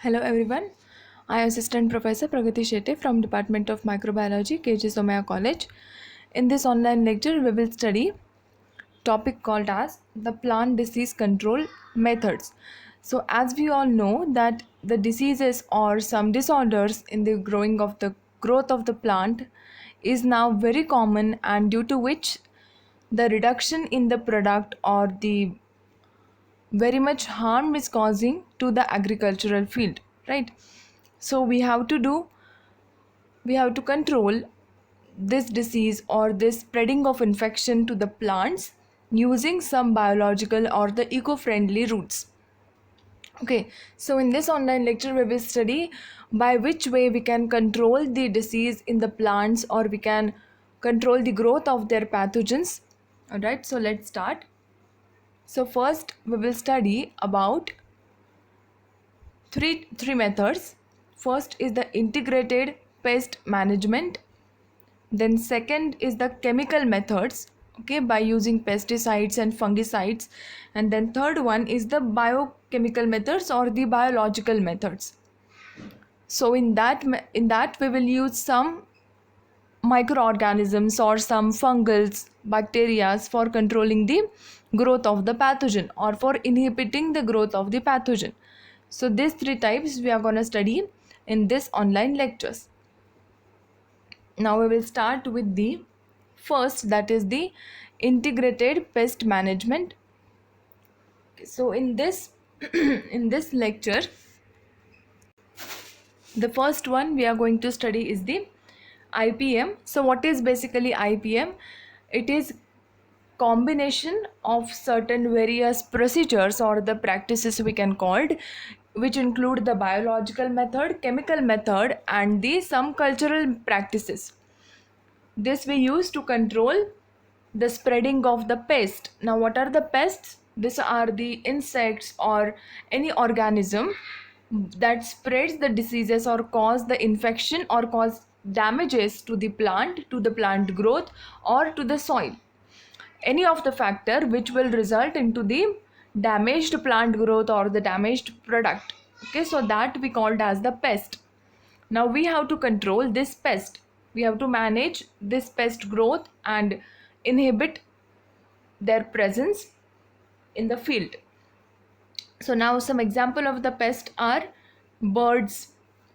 Hello everyone. I am Assistant Professor Pragati Shetty from Department of Microbiology, KG Somaya College. In this online lecture, we will study topic called as the plant disease control methods. So as we all know that the diseases or some disorders in the growth of the plant is now very common, and due to which the reduction in the product or the very much harm is causing to the agricultural field, right? So we have to control this disease or this spreading of infection to the plants using some biological or the eco-friendly routes. Okay, so in this online lecture we will study by which way we can control the disease in the plants, or we can control the growth of their pathogens. All right, so let's start. So first we will study about three methods. First is the integrated pest management. Then second is the chemical methods, okay, by using pesticides and fungicides. And then third one is the biochemical methods or the biological methods. So in that we will use some microorganisms or some fungals, bacteria for controlling the growth of the pathogen or for inhibiting the growth of the pathogen. So these three types we are going to study in this online lectures. Now we will start with the first, that is the integrated pest management. So in this in this lecture, the first one we are going to study is the IPM. So what is basically IPM? It is combination of certain various procedures or the practices we can call it, which include the biological method, chemical method, and the some cultural practices. This we use to control the spreading of the pest. Now what are the pests? These are the insects or any organism that spreads the diseases or cause the infection or cause damages to the plant growth or to the soil. Any of the factor which will result into the damaged plant growth or the damaged product. Okay, so that we called as the pest. Now we have to control this pest. We have to manage this pest growth and inhibit their presence in the field. So now some example of the pest are birds,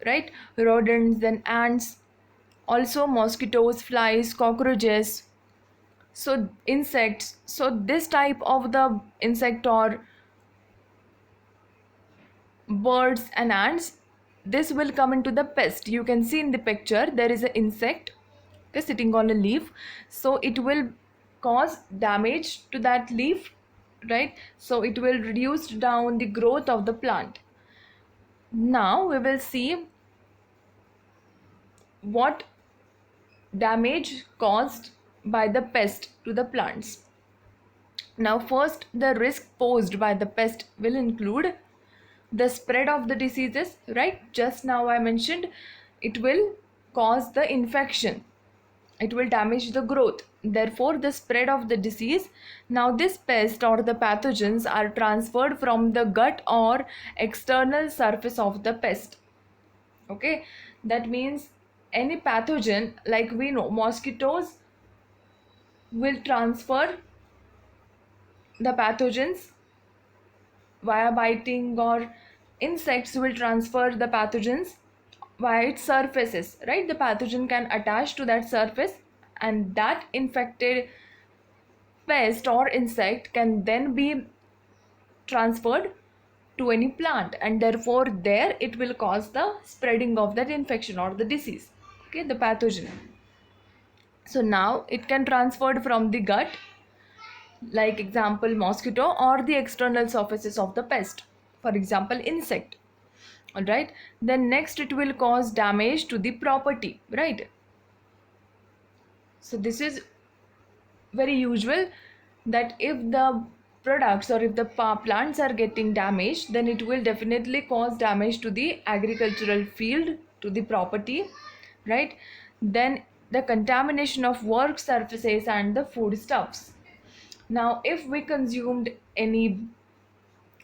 right? Rodents, then ants, also mosquitoes, flies, cockroaches. So insects. So this type of the insect or birds and ants, this will come into the pest. You can see in the picture there is an insect, okay, sitting on a leaf. So it will cause damage to that leaf, right? So it will reduce down the growth of the plant. Now we will see what damage caused by the pest to the plants. Now first, the risk posed by the pest will include the spread of the diseases, right? Just now I mentioned it will cause the infection, it will damage the growth, therefore the spread of the disease. Now this pest or the pathogens are transferred from the gut or external surface of the pest. Okay, that means any pathogen, like we know mosquitoes will transfer the pathogens via biting, or insects will transfer the pathogens via its surfaces, right? The pathogen can attach to that surface, and that infected pest or insect can then be transferred to any plant, and therefore there it will cause the spreading of that infection or the disease, okay, the pathogen. So now it can transferred from the gut, like example mosquito, or the external surfaces of the pest, for example insect. All right, then next it will cause damage to the property, right? So this is very usual that if the products or if the plants are getting damaged, then it will definitely cause damage to the agricultural field, to the property, right? Then the contamination of work surfaces and the foodstuffs. Now if we consumed any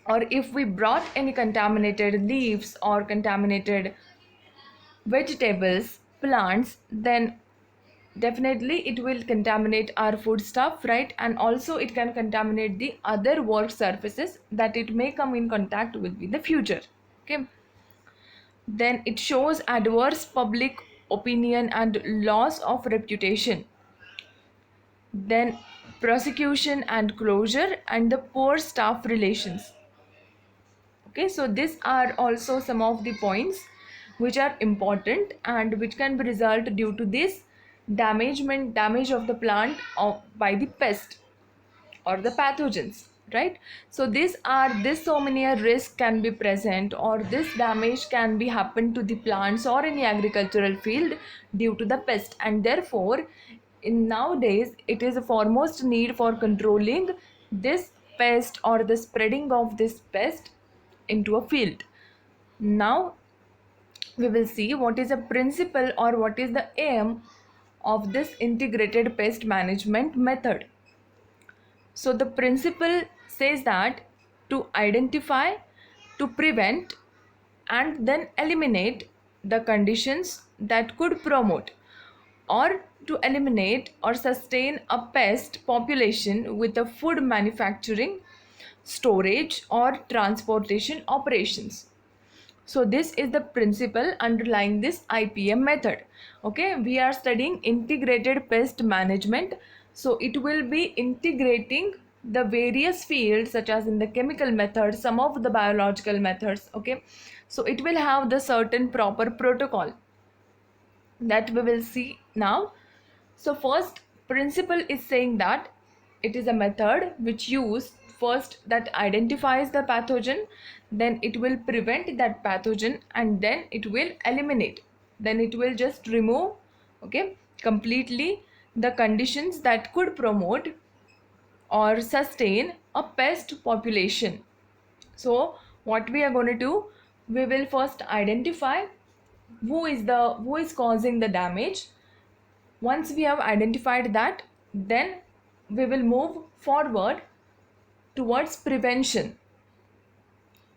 or if we brought any contaminated leaves or contaminated vegetables, plants, then definitely it will contaminate our food stuff, right? And also it can contaminate the other work surfaces that it may come in contact with in the future. Okay, then it shows adverse public opinion and loss of reputation, then prosecution and closure, and the poor staff relations. Okay, so these are also some of the points which are important and which can be result due to this damage of the plant by the pest or the pathogens, right? So this so many risks can be present, or this damage can be happen to the plants or any agricultural field due to the pest, and therefore in nowadays it is a foremost need for controlling this pest or the spreading of this pest into a field. Now we will see what is a principle or what is the aim of this integrated pest management method. So the principle says that to identify, to prevent, and then eliminate the conditions that could promote or to eliminate or sustain a pest population with the food manufacturing, storage, or transportation operations. So this is the principle underlying this IPM method. Okay, we are studying integrated pest management. So it will be integrating the various fields such as in the chemical methods, some of the biological methods. Okay, so it will have the certain proper protocol that we will see now. So first principle is saying that it is a method which use first that identifies the pathogen, then it will prevent that pathogen, and then it will eliminate, then it will just remove, okay, completely the conditions that could promote or sustain a pest population. So what we are going to do, we will first identify who is causing the damage. Once we have identified that, then we will move forward towards prevention.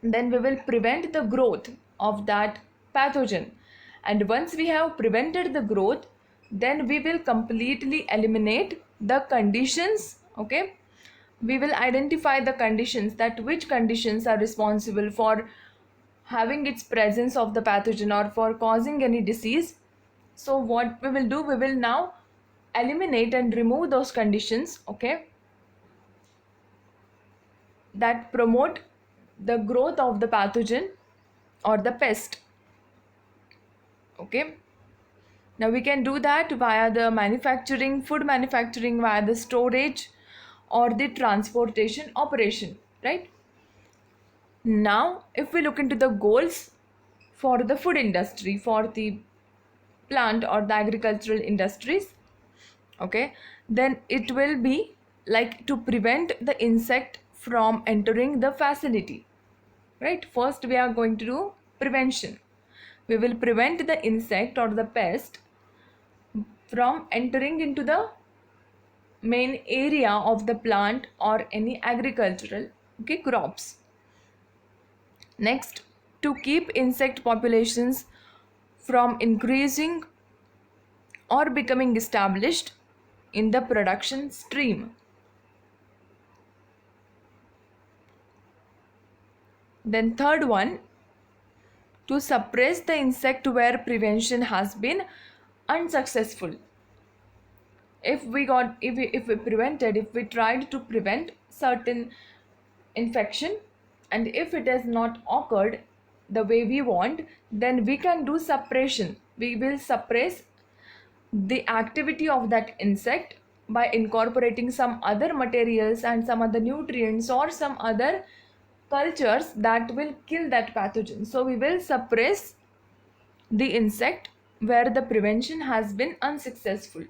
Then we will prevent the growth of that pathogen. And once we have prevented the growth, then we will completely eliminate the conditions. Okay, we will identify the conditions, that which conditions are responsible for having its presence of the pathogen or for causing any disease. So what we will do, we will now eliminate and remove those conditions, okay, that promote the growth of the pathogen or the pest. Okay, now we can do that via the manufacturing, food manufacturing, via the storage or the transportation operation, right? Now if we look into the goals for the food industry, for the plant or the agricultural industries, okay, then it will be like to prevent the insect from entering the facility, right? First we are going to do prevention. We will prevent the insect or the pest from entering into the main area of the plant or any agricultural, okay, crops. Next, to keep insect populations from increasing or becoming established in the production stream. Then third one, to suppress the insect where prevention has been unsuccessful. If we tried to prevent certain infection, and if it has not occurred the way we want, then we can do suppression. We will suppress the activity of that insect by incorporating some other materials and some other nutrients or some other cultures that will kill that pathogen. So we will suppress the insect where the prevention has been unsuccessful.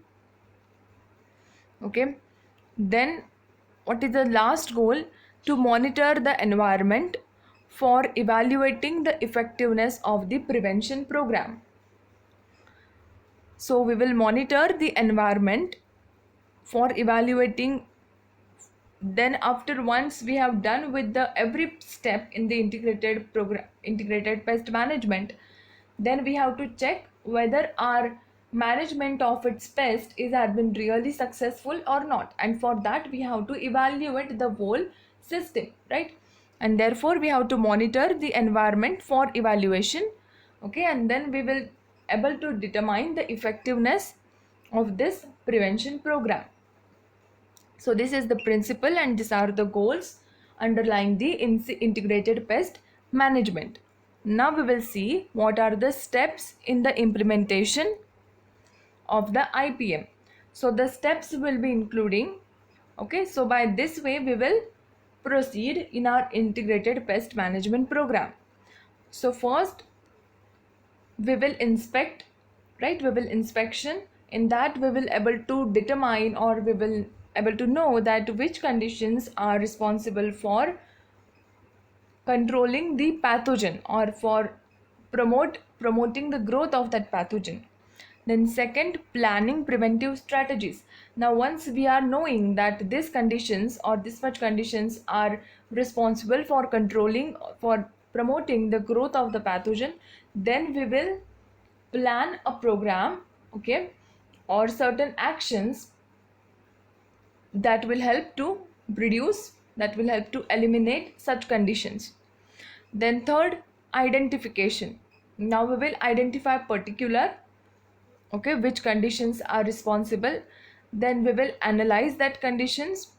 Okay, then what is the last goal? To monitor the environment for evaluating the effectiveness of the prevention program. So we will monitor the environment for evaluating then after once we have done with the every step in the integrated pest management, then we have to check whether our management of its pest is has been really successful or not, and for that we have to evaluate the whole system, right? And therefore we have to monitor the environment for evaluation. Okay, and then we will able to determine the effectiveness of this prevention program. So this is the principle and these are the goals underlying the integrated pest management. Now we will see what are the steps in the implementation of the IPM. So the steps will be including, okay, so by this way we will proceed in our integrated pest management program. So first we will inspect, right? We will inspection. In that we will able to determine, or we will able to know that which conditions are responsible for controlling the pathogen or for promoting the growth of that pathogen. Then second, planning preventive strategies. Now once we are knowing that these conditions or this much conditions are responsible for controlling, for promoting the growth of the pathogen, then we will plan a program, okay, or certain actions that will help to reduce, that will help to eliminate such conditions. Then third, identification. Now we will identify particular, okay, which conditions are responsible. Then we will analyze that conditions,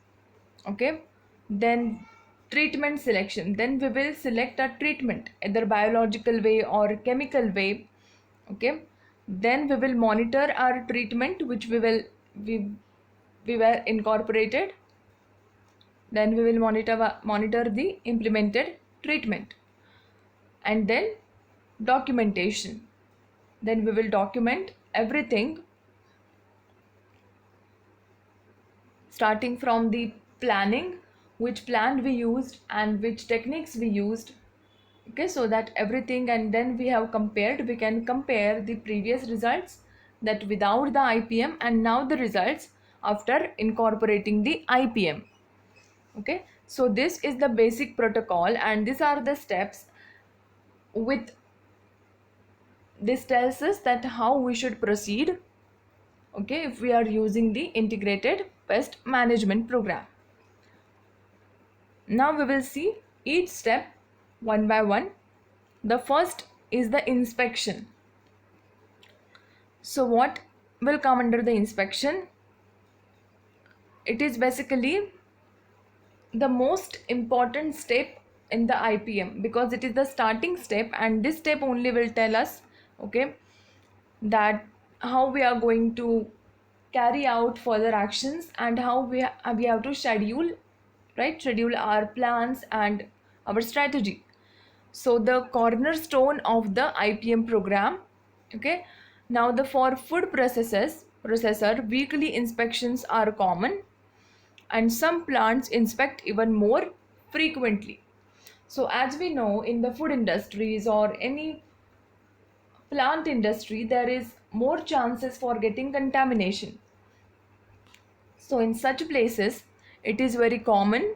okay. Then treatment selection. Then we will select a treatment, either biological way or chemical way, okay. Then we will monitor our treatment which we were incorporated. Then we will monitor the implemented treatment. And then documentation. Then we will document everything, starting from the planning, which plan we used and which techniques we used, okay, so that everything, and then we can compare the previous results that without the IPM and now the results after incorporating the IPM. Okay, so this is the basic protocol and these are the steps. With this tells us that how we should proceed, okay, if we are using the integrated pest management program. Now we will see each step one by one. The first is the inspection. So what will come under the inspection? It is basically the most important step in the IPM because it is the starting step, and this step only will tell us, okay, that how we are going to carry out further actions and how we have to schedule, right, schedule our plans and our strategy. So the cornerstone of the IPM program, okay. Now the for food processor weekly inspections are common, and some plants inspect even more frequently. So as we know, in the food industries or any plant industry, there is more chances for getting contamination. So in such places it is very common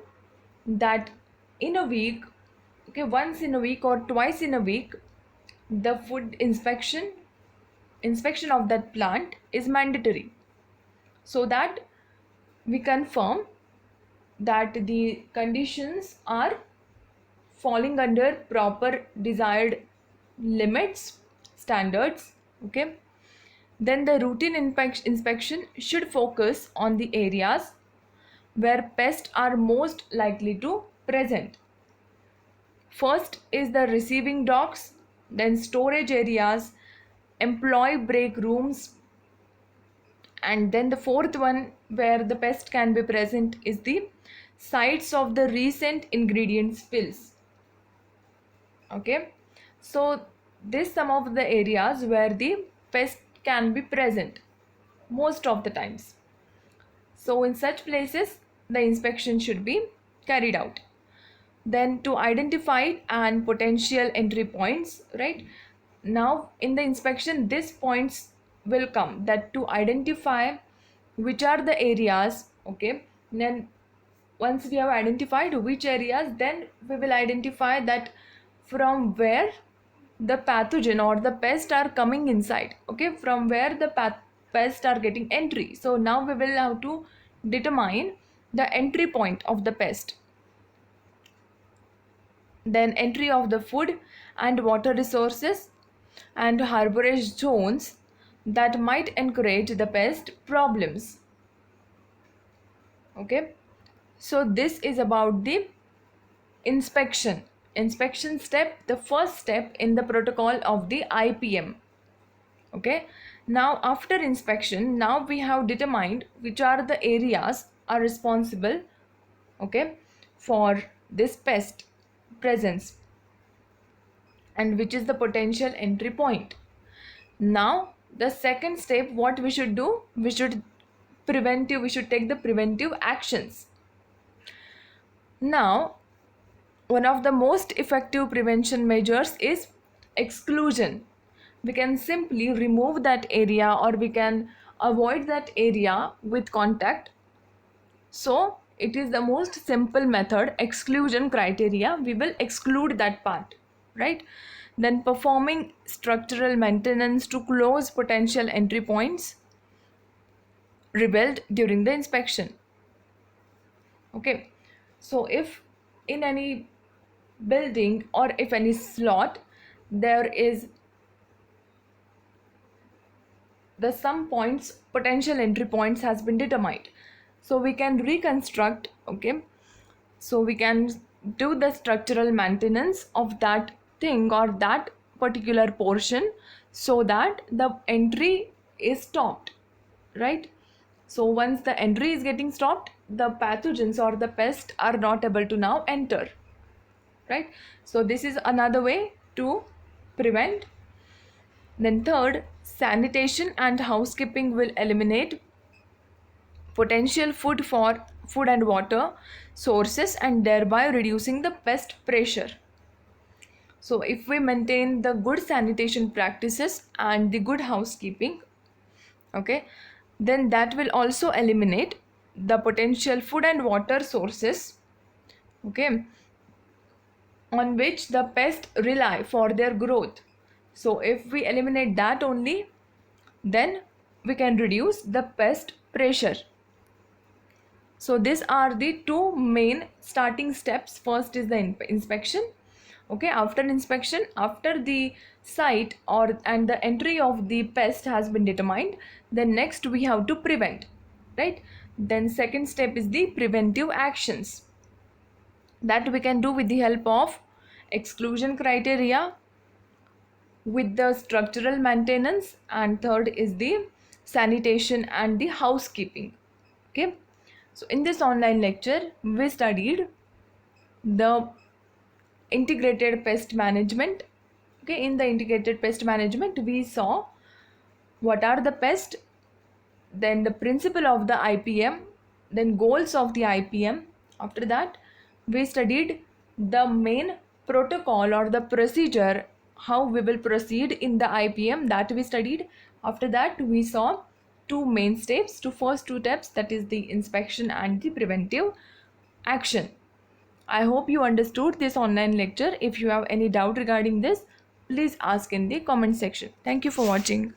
that in a week, okay, once in a week or twice in a week, the food inspection of that plant is mandatory, so that we confirm that the conditions are falling under proper desired limits, standards, okay. Then the routine inspection should focus on the areas where pests are most likely to present. First is the receiving docks, then storage areas, employee break rooms, and then the fourth one where the pest can be present is the sites of the recent ingredient spills. Okay, so this some of the areas where the pest can be present most of the times. So in such places the inspection should be carried out. Then to identify and potential entry points, right? Now in the inspection these points will come, that to identify which are the areas, okay, then once we have identified which areas, then we will identify that from where the pathogen or the pest are coming inside, okay, from where the pest are getting entry. So now we will have to determine the entry point of the pest, then entry of the food and water resources and harborage zones that might encourage the pest problems. Okay, so this is about the inspection step, the first step in the protocol of the IPM. Okay, now after inspection, now we have determined which are the areas are responsible, okay, for this pest presence and which is the potential entry point. Now the second step, what we should do, we should take the preventive actions. Now one of the most effective prevention measures is exclusion. We can simply remove that area or we can avoid that area with contact. So it is the most simple method, exclusion criteria. We will exclude that part, right? Then performing structural maintenance to close potential entry points revealed during the inspection. Okay, so if in any building or if any slot there is the some points, potential entry points has been determined, so we can reconstruct, okay, so we can do the structural maintenance of that thing or that particular portion so that the entry is stopped, right? So once the entry is getting stopped, the pathogens or the pests are not able to now enter, right? So this is another way to prevent. Then third, sanitation and housekeeping will eliminate potential food and water sources and thereby reducing the pest pressure. So if we maintain the good sanitation practices and the good housekeeping, okay, then that will also eliminate the potential food and water sources, okay, on which the pests rely for their growth. So if we eliminate that only, then we can reduce the pest pressure. So these are the two main starting steps. First is the inspection. Okay, after inspection, after the site and the entry of the pest has been determined, then next we have to prevent, right? Then second step is the preventive actions that we can do with the help of exclusion criteria, with the structural maintenance, and third is the sanitation and the housekeeping. Okay, so in this online lecture we studied the integrated pest management. Okay, in the integrated pest management we saw what are the pests, then the principle of the IPM, then goals of the IPM. After that we studied the main protocol or the procedure, how we will proceed in the IPM, that we studied. After that we saw two main steps, first two steps, that is the inspection and the preventive action. I hope you understood this online lecture. If you have any doubt regarding this, please ask in the comment section. Thank you for watching.